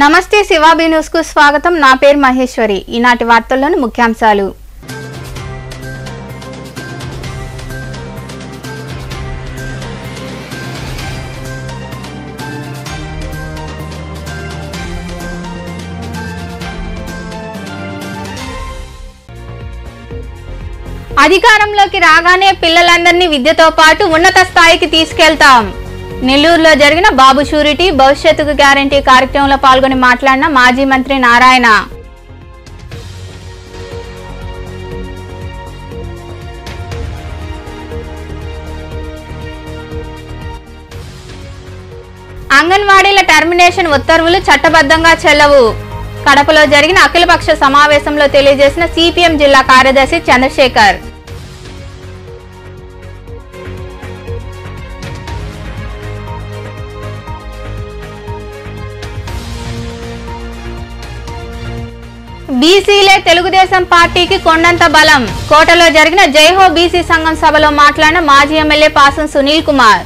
నమస్తే శివాబీ న్యూస్ కు స్వాగతం। నా పేరు మహేశ్వరి। ఈనాటి వార్తల్లోని ముఖ్యాంశాలు। అధికారంలోకి రాగానే పిల్లలందరినీ విద్యతో పాటు ఉన్నత స్థాయికి తీసుకెళ్తాం। నెల్లూరులో జరిగిన బాబు షూరిటీ భవిష్యత్తుకు గ్యారంటీ కార్యక్రమంలో పాల్గొని మాట్లాడిన మాజీ మంత్రి నారాయణ। అంగన్వాడీల టర్మినేషన్ ఉత్తర్వులు చట్టబద్ధంగా చెల్లవు। కడపలో జరిగిన అఖిలపక్ష సమావేశంలో తెలియజేసిన సిపిఎం జిల్లా కార్యదర్శి చంద్రశేఖర్। బీసీలే తెలుగుదేశం పార్టీకి కొండంత బలం। కోటలో జరిగిన జైహో బీసీ సంఘం సభలో మాట్లాడిన మాజీ ఎమ్మెల్యే పాసం సునీల్ కుమార్।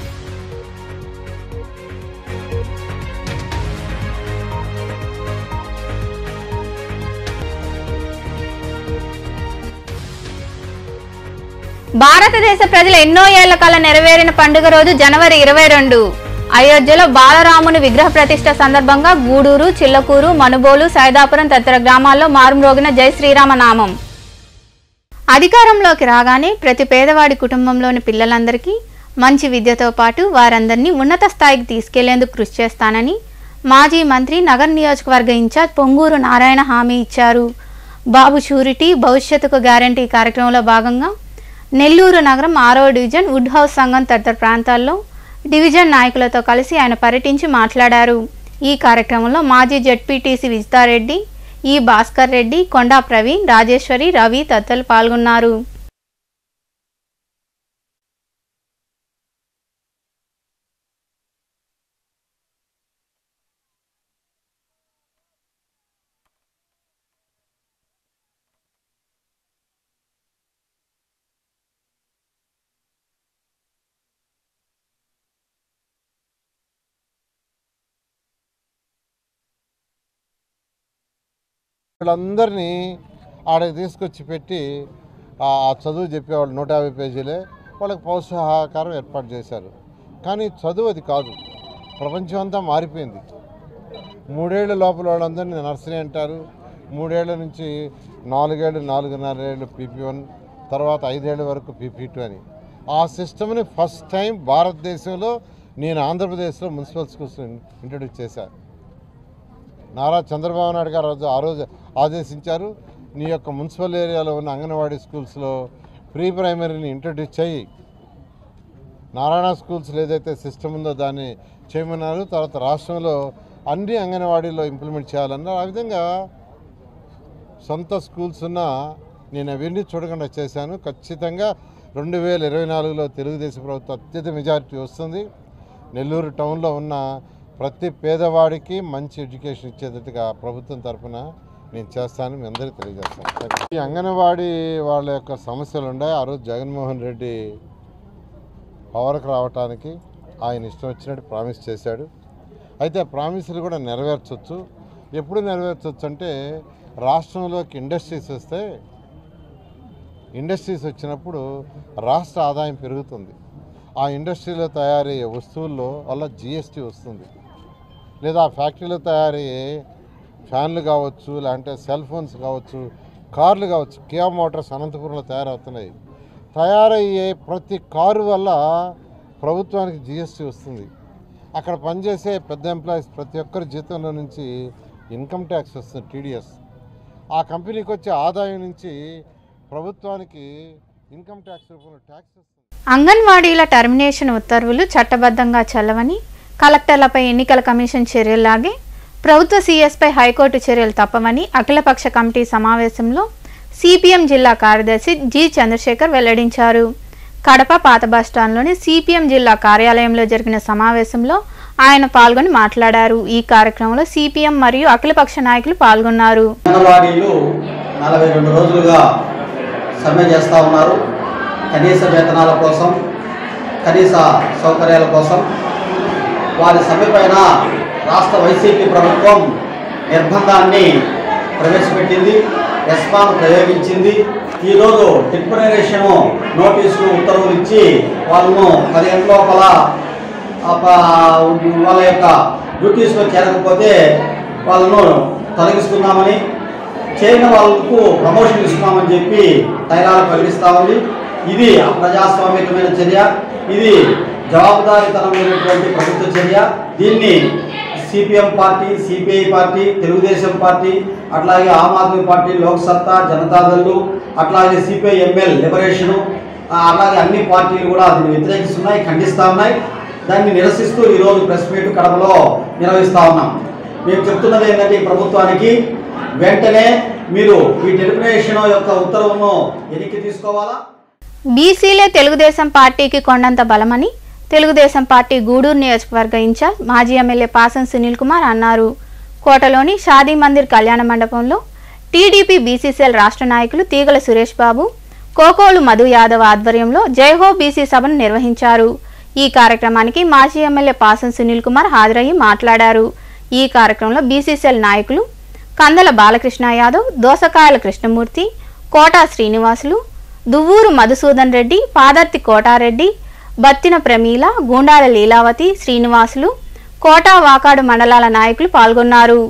భారతదేశ ప్రజల ఎన్నో ఏళ్ల కల నెరవేరిన పండుగ రోజు జనవరి 22। అయోధ్యలో బాలరాముని విగ్రహ ప్రతిష్ఠ సందర్భంగా గూడూరు, చిల్లకూరు, మనుబోలు, సైదాపురం తదితర గ్రామాల్లో మారుమ్రోగిన జై శ్రీరామ నామం। అధికారంలోకి రాగానే ప్రతి పేదవాడి కుటుంబంలోని పిల్లలందరికీ మంచి విద్యతో పాటు వారందరినీ ఉన్నత స్థాయికి తీసుకెళ్లేందుకు కృషి చేస్తానని మాజీ మంత్రి నగర్ నియోజకవర్గ ఇన్ఛార్జ్ పొంగూరు నారాయణ హామీ ఇచ్చారు। బాబు షూరిటీ భవిష్యత్తుకు గ్యారంటీ కార్యక్రమంలో భాగంగా నెల్లూరు నగరం 6వ డివిజన్ వుడ్ హౌస్ సంఘం తదితర ప్రాంతాల్లో డివిజన్ నాయకులతో కలిసి ఆయన పర్యటించి మాట్లాడారు। ఈ కార్యక్రమంలో మాజీ జెడ్పీటీసీ విజితారెడ్డి, ఈ భాస్కర్ రెడ్డి, కొండా ప్రవీణ్, రాజేశ్వరి, రవి తదితరులు పాల్గొన్నారు। వీళ్ళందరినీ ఆడకి తీసుకొచ్చి పెట్టి ఆ చదువు చెప్పేవాళ్ళు 150 పేజీలే వాళ్ళకి పౌష్టికాహారం ఏర్పాటు చేశారు। కానీ చదువు అది కాదు, ప్రపంచం అంతా మారిపోయింది। 3 ఏళ్ల లోపల వాళ్ళందరినీ నర్సరీ అంటారు, 3 ఏళ్ల నుంచి 4 ఏళ్ళు 4.5 ఏళ్ళు PP1, తర్వాత 5 ఏళ్ల వరకు PP2 అని ఆ సిస్టమ్ని ఫస్ట్ టైం భారతదేశంలో నేను ఆంధ్రప్రదేశ్లో మున్సిపల్ స్కూల్స్ ఇంట్రడ్యూస్ చేశాను। నారా చంద్రబాబు నాయుడు గారు ఆ రోజు ఆదేశించారు, నీ యొక్క మున్సిపల్ ఏరియాలో ఉన్న అంగన్వాడీ స్కూల్స్లో ప్రీ ప్రైమరీని ఇంట్రడ్యూస్ చేయి, నారాయణ స్కూల్స్లో ఏదైతే సిస్టమ్ ఉందో దాన్ని చేయమన్నారు। తర్వాత రాష్ట్రంలో అన్ని అంగన్వాడీలో ఇంప్లిమెంట్ చేయాలన్నారు। ఆ విధంగా సొంత స్కూల్స్ ఉన్నా నేను అవన్నీ చూడకుండా చేశాను। ఖచ్చితంగా 2024లో తెలుగుదేశం ప్రభుత్వం అత్యధిక మెజారిటీ వస్తుంది। నెల్లూరు టౌన్లో ఉన్న ప్రతి పేదవాడికి మంచి ఎడ్యుకేషన్ ఇచ్చేటట్టుగా ప్రభుత్వం తరఫున నేను చేస్తాను, మీ అందరికీ తెలియజేస్తాను। ఈ అంగన్వాడీ వాళ్ళ యొక్క సమస్యలు ఉన్నాయి। ఆ రోజు జగన్మోహన్ రెడ్డి పవర్కి రావడానికి ఆయన ఇష్టం వచ్చినట్టు ప్రామిస్ చేశాడు। అయితే ప్రామిస్లు కూడా నెరవేర్చవచ్చు। ఎప్పుడు నెరవేర్చవచ్చు అంటే రాష్ట్రంలోకి ఇండస్ట్రీస్ వస్తే, ఇండస్ట్రీస్ వచ్చినప్పుడు రాష్ట్ర ఆదాయం పెరుగుతుంది। ఆ ఇండస్ట్రీలో తయారయ్యే వస్తువుల్లో వల్ల GST వస్తుంది, లేదా ఫ్యాక్టరీలో తయారయ్యే ఫ్యాన్లు కావచ్చు, లేదంటే సెల్ ఫోన్స్ కావచ్చు, కార్లు కావచ్చు। కియా మోటార్స్ అనంతపురంలో తయారవుతున్నాయి। తయారయ్యే ప్రతి కారు వల్ల ప్రభుత్వానికి GST వస్తుంది। అక్కడ పనిచేసే పెద్ద ఎంప్లాయీస్ ప్రతి ఒక్కరి జీతంలో నుంచి ఇన్కమ్ ట్యాక్స్ వస్తుంది, TDS। ఆ కంపెనీకి వచ్చే ఆదాయం నుంచి ప్రభుత్వానికి ఇన్కమ్ ట్యాక్స్ రూపంలో ట్యాక్స్ వస్తుంది। అంగన్వాడీల టర్మినేషన్ ఉత్తర్వులు చట్టబద్ధంగా చెల్లవని, కలెక్టర్లపై ఎన్నికల కమిషన్ చర్యల్లాగే ప్రభుత్వ సీఎస్పై హైకోర్టు చర్యలు తప్పవని అఖిలపక్ష కమిటీ సమావేశంలో సిపిఎం జిల్లా కార్యదర్శి జి చంద్రశేఖర్ వెల్లడించారు। కడప పాత బస్టాండ్లోని సిపిఎం జిల్లా కార్యాలయంలో జరిగిన సమావేశంలో ఆయన పాల్గొని మాట్లాడారు। ఈ కార్యక్రమంలో సిపిఎం మరియు అఖిలపక్ష నాయకులు పాల్గొన్నారు। 42 రోజులుగా సమ్మె చేస్తూ ఉన్నారు। కనీస వేతనాల కోసం, కనీస సౌకర్యాల కోసం వారి సమ్మె పైన రాష్ట్ర వైసీపీ ప్రభుత్వం నిర్బంధాన్ని ప్రవేశపెట్టింది, ఎస్మాను ప్రయోగించింది. ఈరోజు డిక్లరేషన్ నోటీసులు ఉత్తర్వులు ఇచ్చి వాళ్ళను 10 ఏళ్ళ లోపల వాళ్ళ యొక్క డ్యూటీస్లో చేరకపోతే వాళ్ళను తొలగిస్తున్నామని, చేయని వాళ్ళకు ప్రమోషన్ ఇస్తున్నామని చెప్పి తైలాలు ప్రకటిస్తూ ఉంది. ఇది అప్రజాస్వామికమైన చర్య, ఇది జవాబుదారీతనమైనటువంటి ప్రభుత్వ చర్య. దీన్ని CPM party, CPI party, Telugu Desam party, అట్లాగే ఆమ్ ఆద్మీ పార్టీ, లోక్సత్తా, జనతాదళ్ళు, అట్లాగే సిపిఐఎంఎల్ లిబరేషను, అలాగే అన్ని పార్టీలు కూడా దీన్ని వ్యతిరేకిస్తున్నాయి, ఖండిస్తూ ఉన్నాయి. దాన్ని నిరసిస్తూ ఈరోజు ప్రెస్ మీట్ కడపలో నిర్వహిస్తూ ఉన్నాం. మేము చెప్తున్నది ఏంటంటే ఈ ప్రభుత్వానికి వెంటనే మీరు ఈ డెలిమినేషన్ యొక్క ఉత్తర్వును వెనక్కి తీసుకోవాలా. బీసీలే తెలుగుదేశం పార్టీకి కొండంత బలమని తెలుగుదేశం పార్టీ గూడూరు నియోజకవర్గ ఇన్ఛార్జ్ మాజీ ఎమ్మెల్యే పాసం సునీల్ కుమార్ అన్నారు. కోటలోని షాదీ మందిర్ కళ్యాణ మండపంలో టీడీపీ బీసీసీఎల్ రాష్ట్ర నాయకులు తీగల సురేష్ బాబు, కోకోలు మధు యాదవ్ ఆధ్వర్యంలో జైహో బీసీ సభను నిర్వహించారు. ఈ కార్యక్రమానికి మాజీ ఎమ్మెల్యే పాసం సునీల్ కుమార్ హాజరయ్యి మాట్లాడారు. ఈ కార్యక్రమంలో బీసీసీఎల్ నాయకులు కందల బాలకృష్ణ యాదవ్, దోసకాయల కృష్ణమూర్తి, కోటా శ్రీనివాసులు, దువ్వూరు మధుసూదన్ రెడ్డి, పాదర్తి కోటారెడ్డి, బత్తిన ప్రమీల, గూండాల లీలావతి, శ్రీనివాసులు, కోటా వాకాడు మండలాల నాయకులు పాల్గొన్నారు.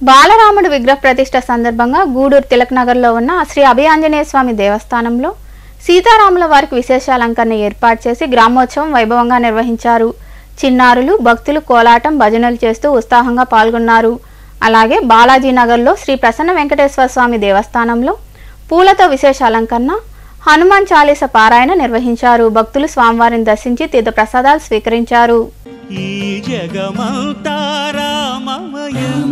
బాలరాముడు విగ్రహ ప్రతిష్ఠ సందర్భంగా గూడూరు తిలక్ నగర్లో ఉన్న శ్రీ అభయాంజనేయ స్వామి దేవస్థానంలో సీతారాముల వారికి విశేష అలంకరణ ఏర్పాటు చేసి గ్రామోత్సవం వైభవంగా నిర్వహించారు. చిన్నారులు, భక్తులు కోలాటం, భజనలు చేస్తూ ఉత్సాహంగా పాల్గొన్నారు. అలాగే బాలాజీ నగర్లో శ్రీ ప్రసన్న వెంకటేశ్వర స్వామి దేవస్థానంలో పూలతో విశేష అలంకరణ, హనుమాన్ చాలీస పారాయణ నిర్వహించారు. భక్తులు స్వామివారిని దర్శించి తీర్థ ప్రసాదాలు స్వీకరించారు. ఈ జగమంతారామమయం,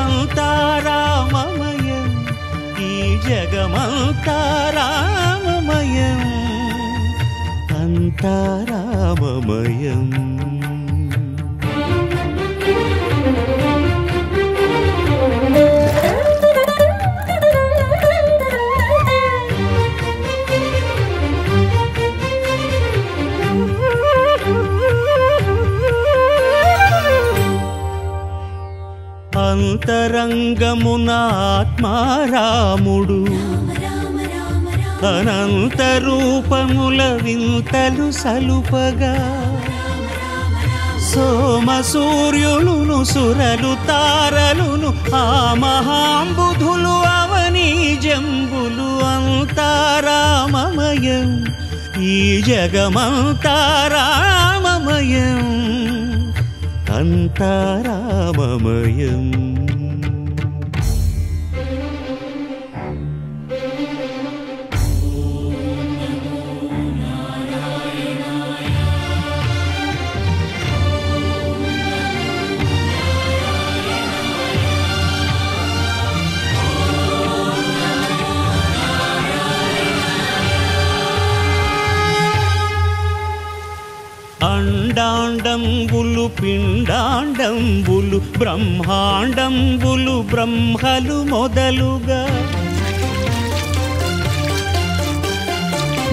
అంతారామమయం, ఈ జగమంతారామమయం, అంతారామమయం. అంతరంగమున ఆత్మారాముడు అనంత రూపముల వింతలు సలుపగా సోమ సూర్యులును సురలు తారలును ఆ మహాంబుధులు అవని జంబులు అంతారామమయం ఈ జగమంతారామమయం అంతారామమయం. అండాండంబులు పిండాండంబులు బ్రహ్మాండంబులు బ్రహ్మలు మొదలుగా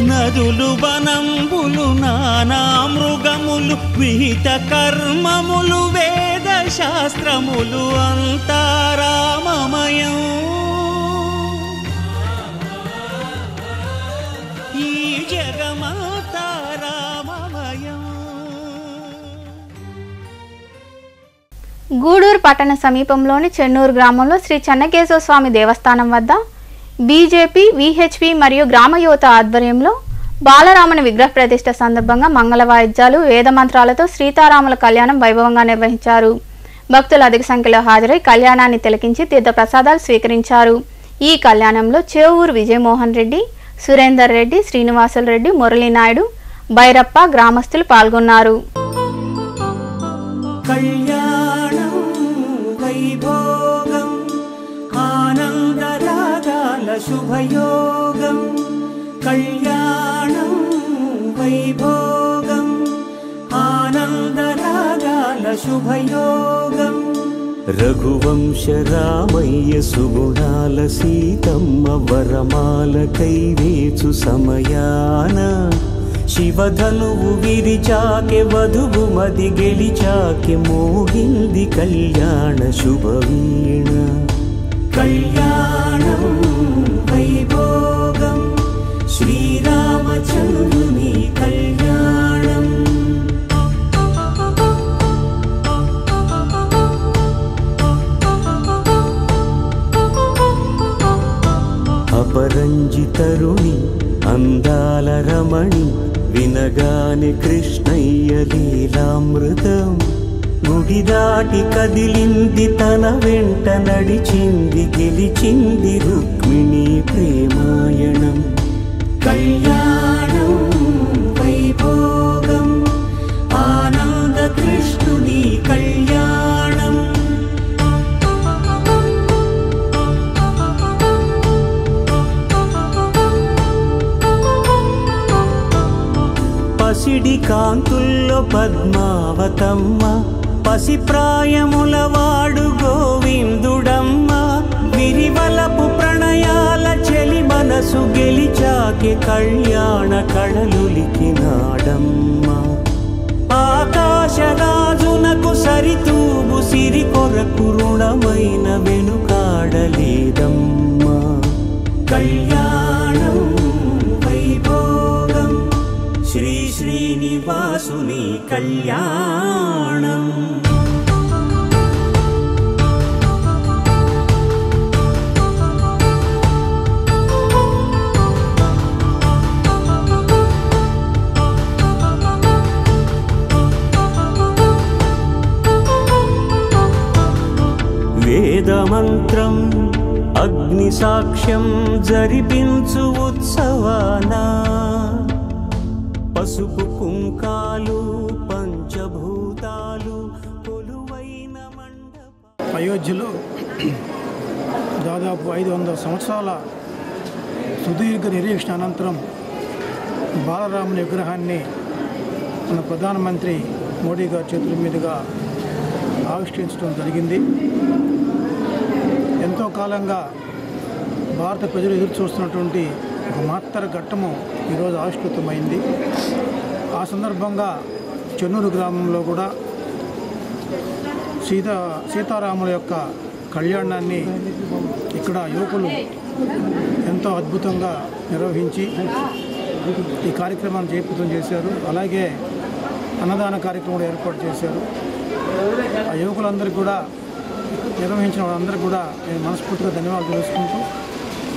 నదులు వనంబులు నానా మృగములు విహిత కర్మములు వేద శాస్త్రములు అంతారామమయం ఈ జగమంతారామమయం. గూడూరు పట్టణ సమీపంలోని చెన్నూరు గ్రామంలో శ్రీ చెన్నకేశవ స్వామి దేవస్థానం వద్ద బీజేపీ, విహెచ్పి మరియు గ్రామ యువత ఆధ్వర్యంలో బాలరాముని విగ్రహ ప్రతిష్ఠ సందర్భంగా మంగళ వాయిద్యాలు, వేదమంత్రాలతో సీతారాముల కళ్యాణం వైభవంగా నిర్వహించారు. భక్తులు అధిక సంఖ్యలో హాజరై కళ్యాణాన్ని తిలకించి తీర్థప్రసాదాలు స్వీకరించారు. ఈ కళ్యాణంలో చేవూరు విజయమోహన్ రెడ్డి, సురేందర్ రెడ్డి, శ్రీనివాసులు రెడ్డి, మురళీనాయుడు, భైరప్ప గ్రామస్తులు పాల్గొన్నారు. కళ్యాణం వైభోగం ఆనందరాగాల శుభయోగం కళ్యాణం వైభోగం ఆనందరాగాల శుభయోగం. రఘువంశ రామయ్య సుగుణాల సీతమ్మ వరమాల కైవేచు సమయాన శివధనువు విరిచాకె వధువు మది గెలిచాకె మోగింది కళ్యాణ శుభవీణ. కళ్యాణం వైభోగం శ్రీరామచంద్రుని కళ్యాణం. అపరంజి తరుణి అందాల రమణి వినగాని కృష్ణయ్య లీలామృతం గుడి దాటి కదిలింది తన వెంట నడిచింది గెలిచింది రుక్మిణి ప్రేమాయణం. కళ్యాణం వైభోగం ఆనంద కృష్ణుని కళ్యాణం. పసిడి కాంతుల్లో పద్మావతమ్మ పసిప్రాయముల వాడు గోవిందుడమ్మ విరివలపు ప్రణయాల చెలి మనసు గెలిచాకే కళ్యాణ కళలులికినాడమ్మ. ఆకాశరాజునకు సరితూగు సిరి కొరకు రుణమైన వెనుకాడలేదమ్మ. కళ్యాణం వైభోగం శ్రీ శ్రీనివాసుని కళ్యాణం. వేదమంత్రం అగ్ని సాక్ష్యం జరిపించు ఉత్సవానా పసుపు కుంకాలు పంచభూతాలు కొలువైన మండప. అయోధ్యలో దాదాపు 500 సంవత్సరాల సుదీర్ఘ నిరీక్షణ అనంతరం బాలరాముని విగ్రహాన్ని మన ప్రధానమంత్రి మోడీ గారి చేతుల మీదుగా ఆవిష్కరించడం జరిగింది. ఎంతో కాలంగా భారత ప్రజలు ఎదురు చూస్తున్నటువంటి ఒక మహత్తర ఘట్టము ఈరోజు ఆవిష్కృతమైంది. ఆ సందర్భంగా చెన్నూరు గ్రామంలో కూడా సీతారాముల యొక్క కళ్యాణాన్ని ఇక్కడ యువకులు ఎంతో అద్భుతంగా నిర్వహించి ఈ కార్యక్రమాన్ని జయప్రదం చేశారు. అలాగే అన్నదాన కార్యక్రమం ఏర్పాటు చేశారు. ఆ యువకులందరికీ కూడా నిర్వహించిన వాళ్ళందరికీ కూడా నేను మనస్ఫూర్తిగా ధన్యవాదాలు తెలుసుకుంటూ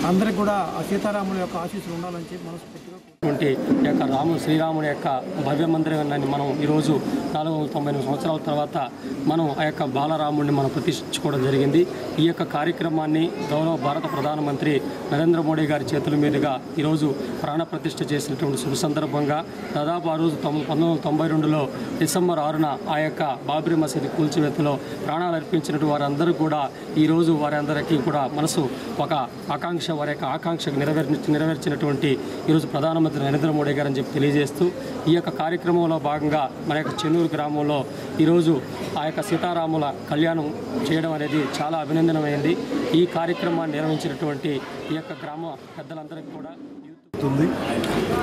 అందరికీ కూడా ఆ సీతారాముల యొక్క ఆశీస్సులు ఉండాలని చెప్పి మనస్ఫూర్తిగా శ్రీరాముడి యొక్క భవ్య మందిరాన్ని మనం ఈరోజు 498 సంవత్సరాల తర్వాత మనం ఆ యొక్క బాలరాముడిని మనం ప్రతిష్ఠించుకోవడం జరిగింది. ఈ యొక్క కార్యక్రమాన్ని గౌరవ భారత ప్రధానమంత్రి నరేంద్ర మోడీ గారి చేతుల మీదుగా ఈరోజు ప్రాణ ప్రతిష్ఠ చేసినటువంటి శుభ సందర్భంగా దాదాపు ఆ రోజు 1992లో డిసెంబర్ 6న ఆ యొక్క బాబ్రీ మసీదు కూల్చివేతలో ప్రాణాలు అర్పించినటువంటి వారందరూ కూడా ఈరోజు వారందరికీ కూడా మనసు ఒక ఆకాంక్ష వారి యొక్క ఆకాంక్షకు నెరవేర్చినటువంటి ఈరోజు ప్రధానమంత్రి నరేంద్ర మోడీ గారు అని చెప్పి తెలియజేస్తూ ఈ యొక్క కార్యక్రమంలో భాగంగా మన యొక్క చెన్నూరు గ్రామంలో ఈరోజు ఆ యొక్క సీతారాముల కళ్యాణం చేయడం అనేది చాలా అభినందనమైంది. ఈ కార్యక్రమాన్ని నిర్వహించినటువంటి ఈ యొక్క గ్రామ పెద్దలందరికీ కూడా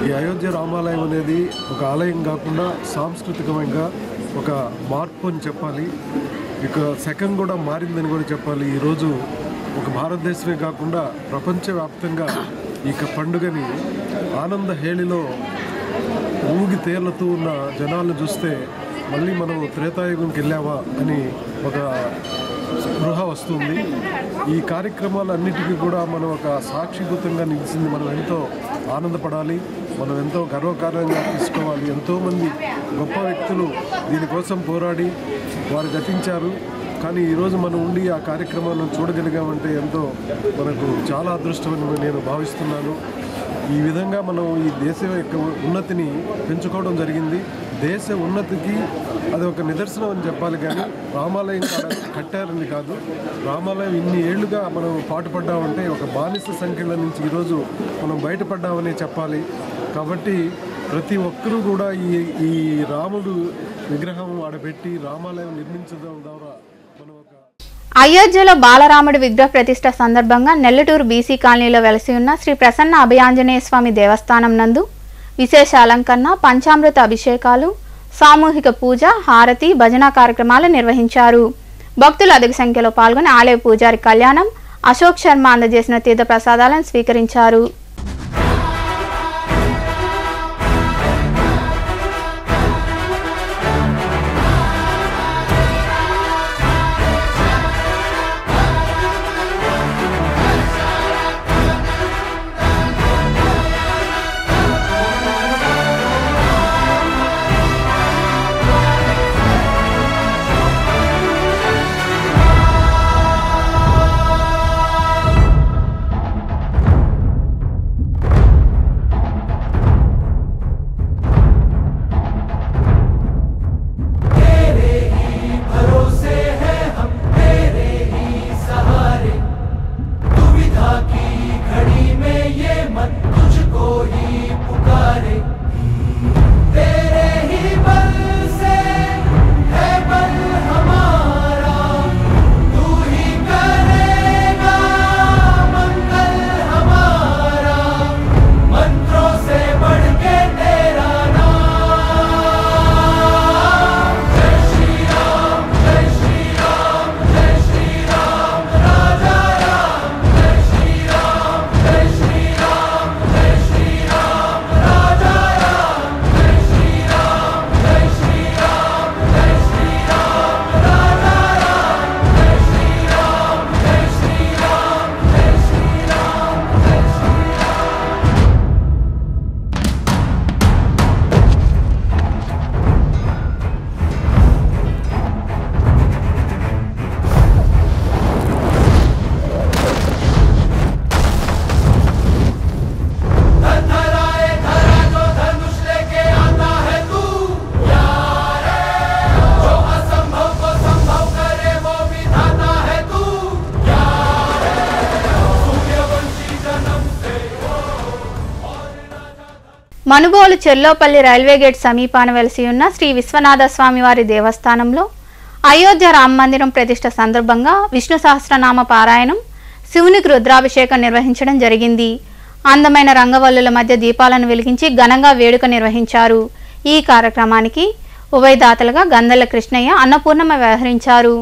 ఈ అయోధ్య రామాలయం అనేది ఒక ఆలయం కాకుండా సాంస్కృతికంగా ఒక మార్పు అని చెప్పాలి. ఇక శకం కూడా మారిందని కూడా చెప్పాలి. ఈరోజు ఒక భారతదేశమే కాకుండా ప్రపంచవ్యాప్తంగా ఈ పండుగని ఆనంద హేళిలో ఊగి తేలుతూ ఉన్న జనాలను చూస్తే మళ్ళీ మనం త్రేతాయుగంకి వెళ్ళావా అని ఒక స్పృహ వస్తుంది. ఈ కార్యక్రమాలన్నిటికీ కూడా మనం ఒక సాక్షిభూతంగా నిలిచింది. మనం ఎంతో ఆనందపడాలి, మనం ఎంతో గర్వకారణంగా తీసుకోవాలి. ఎంతోమంది గొప్ప వ్యక్తులు దీనికోసం పోరాడి వారు గతించారు. కానీ ఈరోజు మనం ఉండి ఆ కార్యక్రమాలను చూడగలిగామంటే ఎంతో మనకు చాలా అదృష్టమని నేను భావిస్తున్నాను. ఈ విధంగా మనం ఈ దేశం యొక్క ఉన్నతిని పెంచుకోవడం జరిగింది. దేశ ఉన్నతికి అది ఒక నిదర్శనం అని చెప్పాలి. కానీ రామాలయం కట్టారని కాదు, రామాలయం ఇన్ని ఏళ్లుగా మనం పాటుపడ్డామంటే ఒక బానిస సంఖ్యల నుంచి ఈరోజు మనం బయటపడ్డామని చెప్పాలి. కాబట్టి ప్రతి ఒక్కరూ కూడా ఈ రాముడు విగ్రహం ఆడబెట్టి రామాలయం నిర్మించడం ద్వారా మనం ఒక అయోధ్యలో బాలరాముడి విగ్రహ ప్రతిష్ఠ సందర్భంగా నెల్లటూరు బీసీ కాలనీలో వెలసి ఉన్న శ్రీ ప్రసన్న అభయాంజనేయ స్వామి దేవస్థానం నందు విశేష అలంకరణ, పంచామృత అభిషేకాలు, సామూహిక పూజ, హారతి, భజన కార్యక్రమాలు నిర్వహించారు. భక్తులు అధిక సంఖ్యలో పాల్గొని ఆలయ పూజారి కళ్యాణం, అశోక్ శర్మ అందజేసిన తీర్థ ప్రసాదాలను స్వీకరించారు. మనుబోలు చెల్లోపల్లి రైల్వే గేట్ సమీపాన వెలసి ఉన్న శ్రీ విశ్వనాథ స్వామివారి దేవస్థానంలో అయోధ్య రామ మందిరం ప్రతిష్ఠ సందర్భంగా విష్ణు సహస్రనామ పారాయణం, శివునికి రుద్రాభిషేకం నిర్వహించడం జరిగింది. అందమైన రంగవల్లుల మధ్య దీపాలను వెలిగించి ఘనంగా వేడుక నిర్వహించారు. ఈ కార్యక్రమానికి ఉభయదాతలుగా గంధల కృష్ణయ్య, అన్నపూర్ణమ్మ వ్యవహరించారు.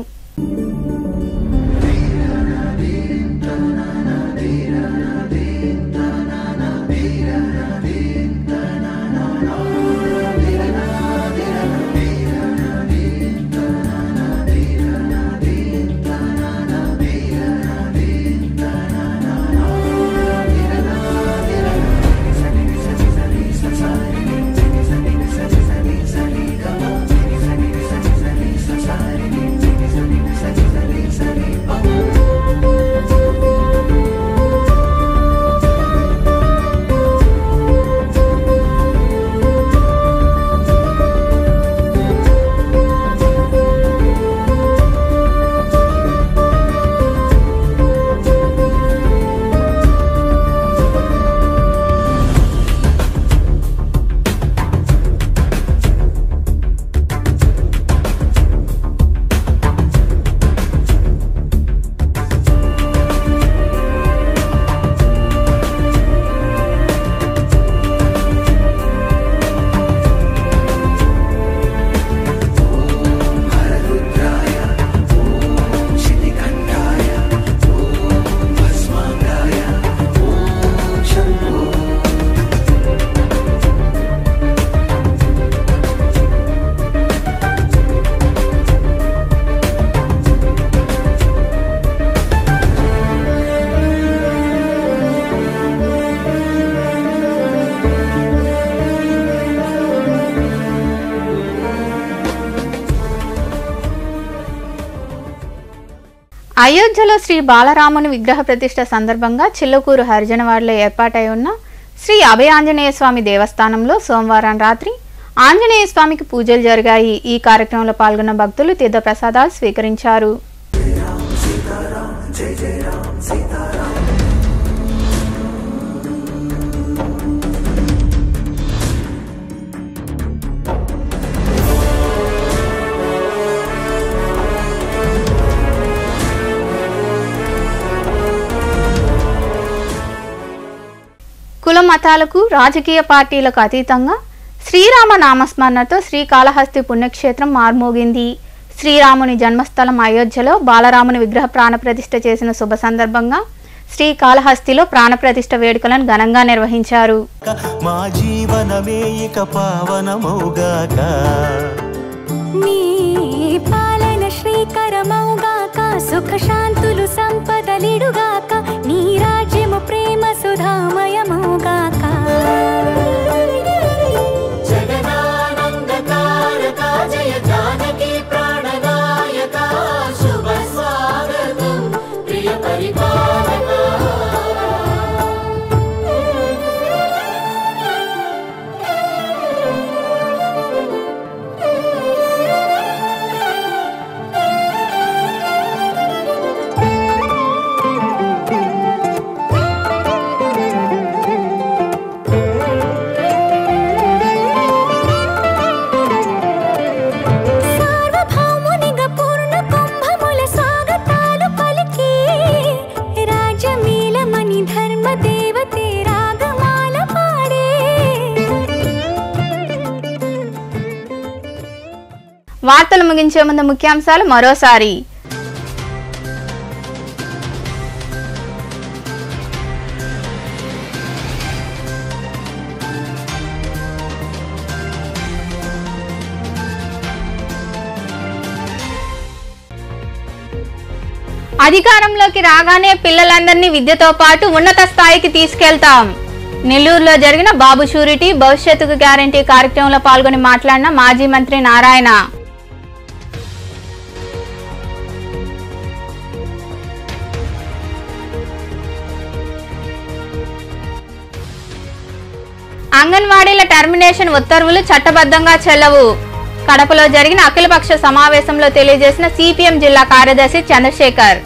అయోధ్యలో శ్రీ బాలరాముని విగ్రహ ప్రతిష్ఠ సందర్భంగా చిల్లకూరు హరిజనవాడలో ఏర్పాటై ఉన్న శ్రీ అభయాంజనేయ స్వామి దేవస్థానంలో సోమవారం రాత్రి ఆంజనేయ స్వామికి పూజలు జరిగాయి. ఈ కార్యక్రమంలో పాల్గొన్న భక్తులు తీర్థప్రసాదాలు స్వీకరించారు. కుల మతాలకు రాజకీయ పార్టీలకు అతీతంగా శ్రీరామ నామస్మరణతో శ్రీకాళహస్తి పుణ్యక్షేత్రం మార్మోగింది. శ్రీరాముని జన్మస్థలం అయోధ్యలో బాలరాముని విగ్రహ ప్రాణప్రతిష్ఠ చేసిన శుభ సందర్భంగా శ్రీకాళహస్తిలో ప్రాణప్రతిష్ఠ వేడుకలను ఘనంగా నిర్వహించారు. మా జీవనమే ఇక పావనమౌగాక, నీ పాలన శ్రీకరమౌగాక, సుఖ శాంతులు సంపదలిడుగాక, నీ రాజ్యము ప్రేమ సుధామయమౌగాక. జగదానందకారక జయ జానకి ప్రాణనాయక, శుభ స్వాగతం ప్రియ పరిపాలక. వార్తలు ముగించే ముందు ముఖ్యాంశాలు మరోసారి. అధికారంలోకి రాగానే పిల్లలందరినీ విద్యతో పాటు ఉన్నత స్థాయికి తీసుకెళ్తాం. నెల్లూరులో జరిగిన బాబు షూరిటీ భవిష్యత్తుకు గ్యారంటీ కార్యక్రమంలో పాల్గొని మాట్లాడిన మాజీ మంత్రి నారాయణ. అంగన్వాడీల టర్మినేషన్ ఉత్తర్వులు చట్టబద్ధంగా చెల్లవు. కడపలో జరిగిన అఖిలపక్ష సమావేశంలో తెలియజేసిన సిపిఎం జిల్లా కార్యదర్శి చంద్రశేఖర్.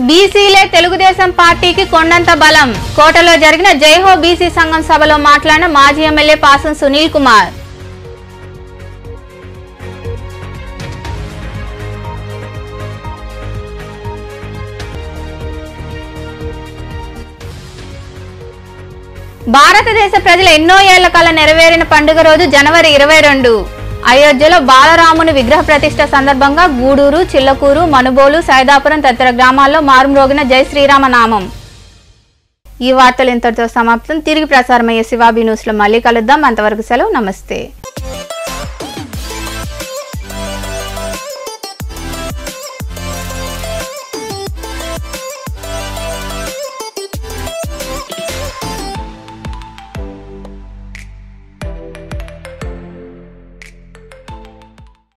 బీసీలే తెలుగుదేశం పార్టీకి కొండంత బలం. కోటలో జరిగిన జైహో బీసీ సంఘం సభలో మాట్లాడిన మాజీ ఎమ్మెల్యే పాసం సునీల్ కుమార్. భారతదేశ ప్రజల ఎన్నో ఏళ్ల కల నెరవేరిన పండుగ రోజు జనవరి 22. అయోధ్యలో బాలరాముని విగ్రహ ప్రతిష్ఠ సందర్భంగా గూడూరు, చిల్లకూరు, మనుబోలు, సైదాపురం తదితర గ్రామాల్లో మారుమ్రోగిన జై శ్రీరామ నామం. ఈ వార్తలు ఇంతటితో సమాప్తం. తిరిగి ప్రసారమయ్యే శివాబీ న్యూస్లో మళ్ళీ కలుద్దాం. అంతవరకు సెలవు. నమస్తే.